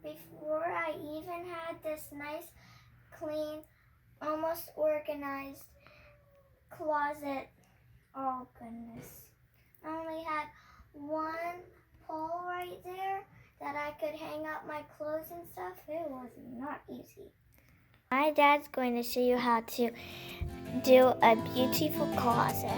before I even had this nice, clean, almost organized closet. Oh goodness. I only had one pole right there that I could hang up my clothes and stuff. It was not easy. My dad's going to show you how to do a beautiful closet.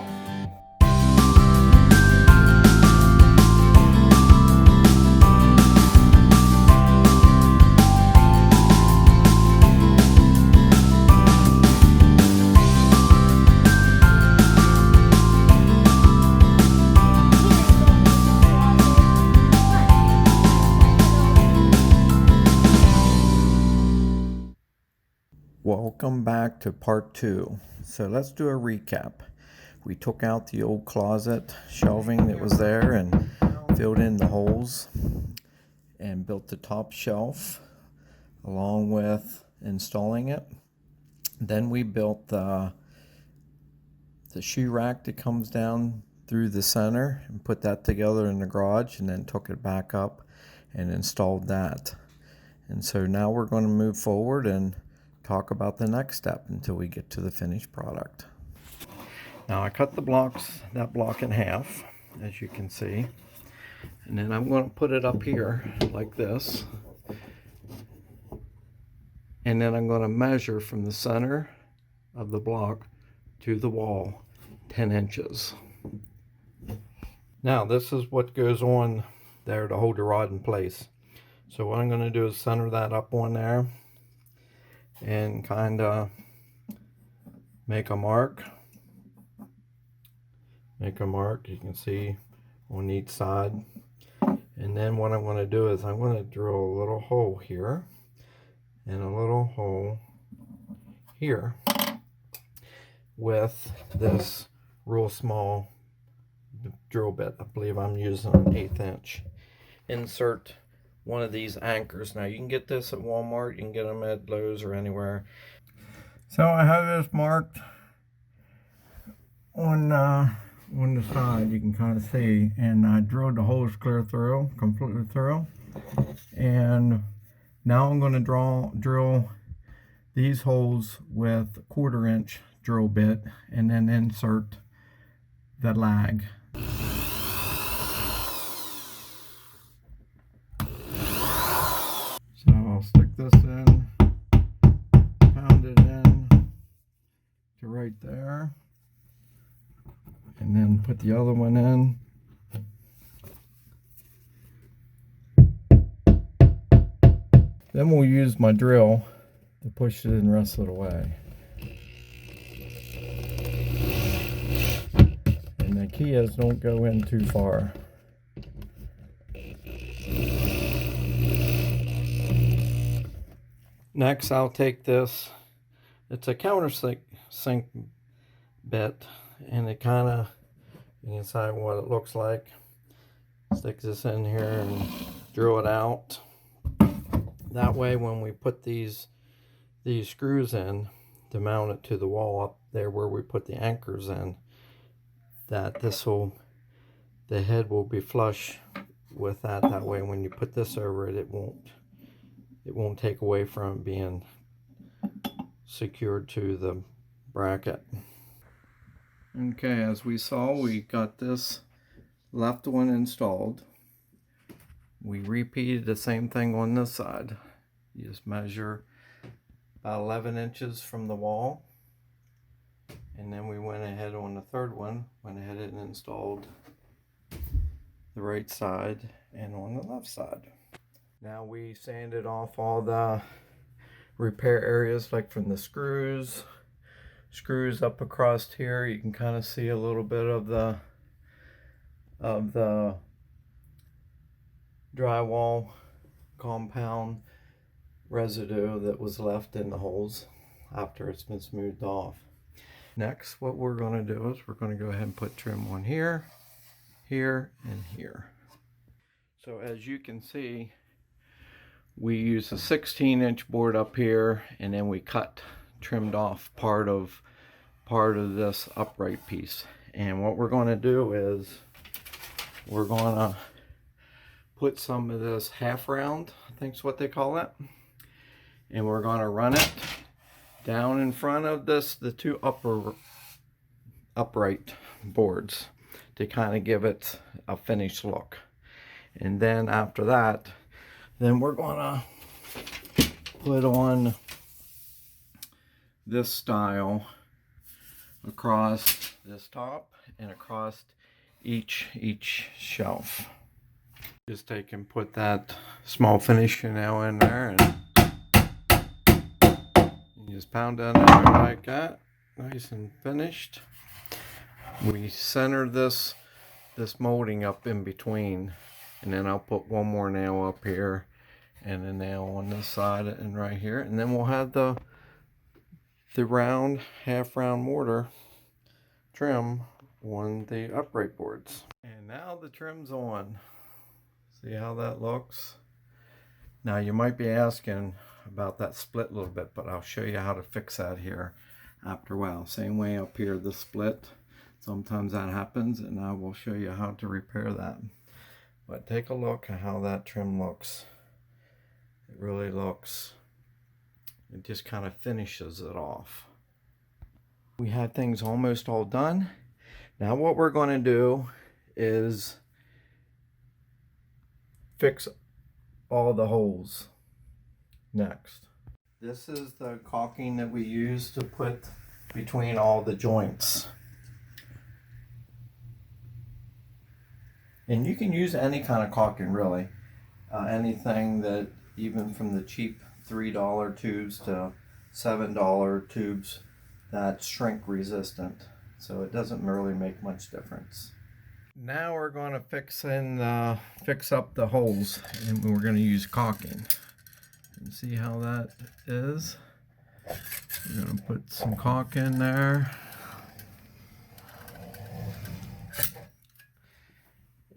Welcome back to part 2. So let's do a recap. We took out the old closet shelving that was there and filled in the holes and built the top shelf along with installing it. Then we built the shoe rack that comes down through the center and put that together in the garage, and then took it back up and installed that. And so now we're going to move forward and talk about the next step until we get to the finished product. Now I cut that block in half, as you can see, and then I'm going to put it up here like this, and then I'm going to measure from the center of the block to the wall 10 inches. Now this is what goes on there to hold the rod in place. So what I'm going to do is center that up on there and kind of make a mark. You can see on each side. And then what I'm going to do is I'm going to drill a little hole here and a little hole here with this real small drill bit. I believe I'm using an 1/8 inch. Insert one of these anchors. Now you can get this at Walmart, you can get them at Lowe's or anywhere. So I have this marked on the side, you can kind of see, and I drilled the holes clear through, completely through. And now I'm going to drill these holes with a 1/4 inch drill bit and then insert the lag. So I'll stick this in, pound it in to right there, and then put the other one in. Then we'll use my drill to push it in the rest of the way. And the key is don't go in too far. Next, I'll take this, it's a countersink bit, and it kind of, you can see what it looks like. Stick this in here and drill it out. That way when we put these screws in to mount it to the wall up there where we put the anchors in, that the head will be flush with that. That way when you put this over it, it won't take away from being secured to the bracket. Okay, as we saw, we got this left one installed. We repeated the same thing on this side. You just measure about 11 inches from the wall, and then we went ahead on the third one, went ahead and installed the right side and on the left side. Now we sanded off all the repair areas, like from the screws up across here. You can kind of see a little bit of the drywall compound residue that was left in the holes after it's been smoothed off. Next, what we're going to do is we're going to go ahead and put trim on here, here, and here. So as you can see, we use a 16-inch board up here, and then we trimmed off part of this upright piece. And what we're going to do is we're going to put some of this half round. I think's what they call it. And we're going to run it down in front of the two upright boards to kind of give it a finished look. And then after that, then we're going to put on this style across this top and across each shelf. Just take and put that small finish in there, and you just pound down there like that, nice and finished. We center this molding up in between, and then I'll put one more nail up here and a nail on this side and right here, and then we'll have the round, half round mortar trim on the upright boards. And now the trim's on. See how that looks? Now you might be asking about that split a little bit, but I'll show you how to fix that here after a while. Same way up here, the split. Sometimes that happens, and I will show you how to repair that. But take a look at how that trim looks. It really looks, it just kind of finishes it off. We have things almost all done. Now what we're going to do is fix all the holes next. This is the caulking that we use to put between all the joints. And you can use any kind of caulking, really. Anything that, even from the cheap $3 tubes to $7 tubes, that's shrink resistant. So it doesn't really make much difference. Now we're going to fix up the holes, and we're going to use caulking. And see how that is. We're going to put some caulk in there.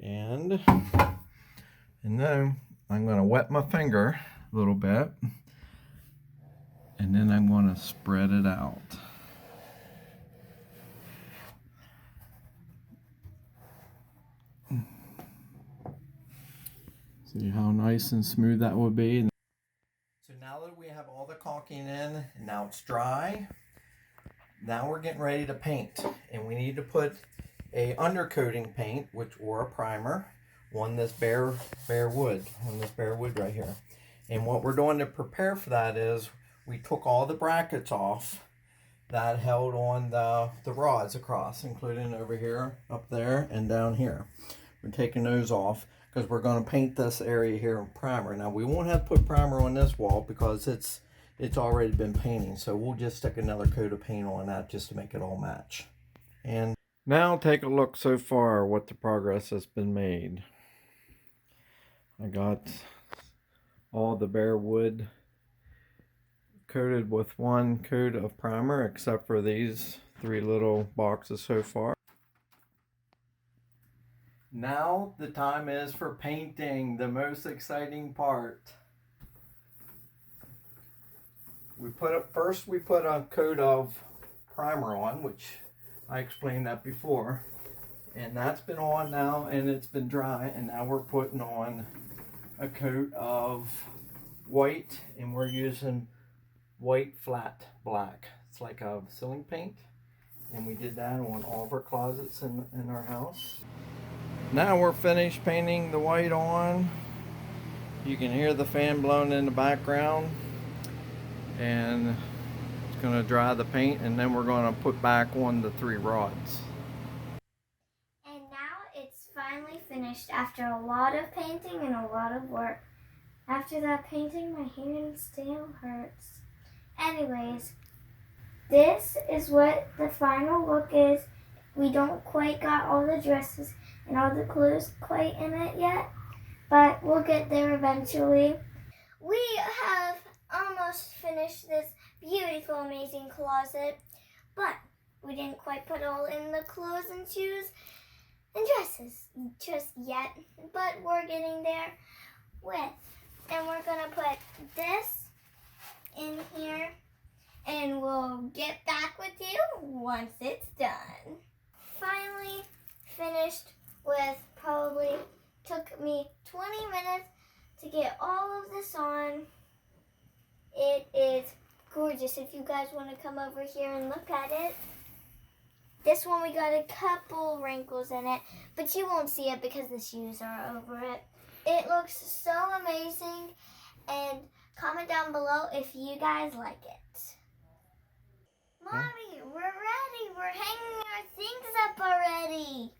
And then I'm going to wet my finger a little bit, and then I'm going to spread it out. See how nice and smooth that would be. So now that we have all the caulking in, and now it's dry, now we're getting ready to paint, and we need to put a undercoating paint, or a primer, on this bare wood, right here. And what we're doing to prepare for that is we took all the brackets off that held on the rods across, including over here, up there, and down here. We're taking those off because we're going to paint this area here in primer. Now we won't have to put primer on this wall because it's already been painting, so we'll just stick another coat of paint on that just to make it all match. And now take a look so far what the progress has been made. I got all the bare wood coated with one coat of primer, except for these 3 little boxes so far. Now the time is for painting, the most exciting part. First we put a coat of primer on, which I explained that before, and that's been on now, and it's been dry, and now we're putting on a coat of white, and we're using white flat black. It's like a ceiling paint, and we did that on all of our closets in our house. Now we're finished painting the white on. You can hear the fan blowing in the background, and it's going to dry the paint, and then we're going to put back on the 3 rods. And now it's finally finished after a lot of painting and a lot of work. After that painting, my hand still hurts. Anyways, this is what the final look is. We don't quite got all the dresses and all the clothes quite in it yet, but we'll get there eventually. We have almost finished this beautiful, amazing closet, but we didn't quite put all in the clothes and shoes and dresses just yet, but we're getting there and we're gonna put this in here, and we'll get back with you once it's done. Finally finished with, probably took me 20 minutes to get all of this on. It is gorgeous. If you guys want to come over here and look at it. This one we got a couple wrinkles in it, but you won't see it because the shoes are over it. It looks so amazing, and comment down below if you guys like it. Mommy, we're ready. We're hanging our things up already.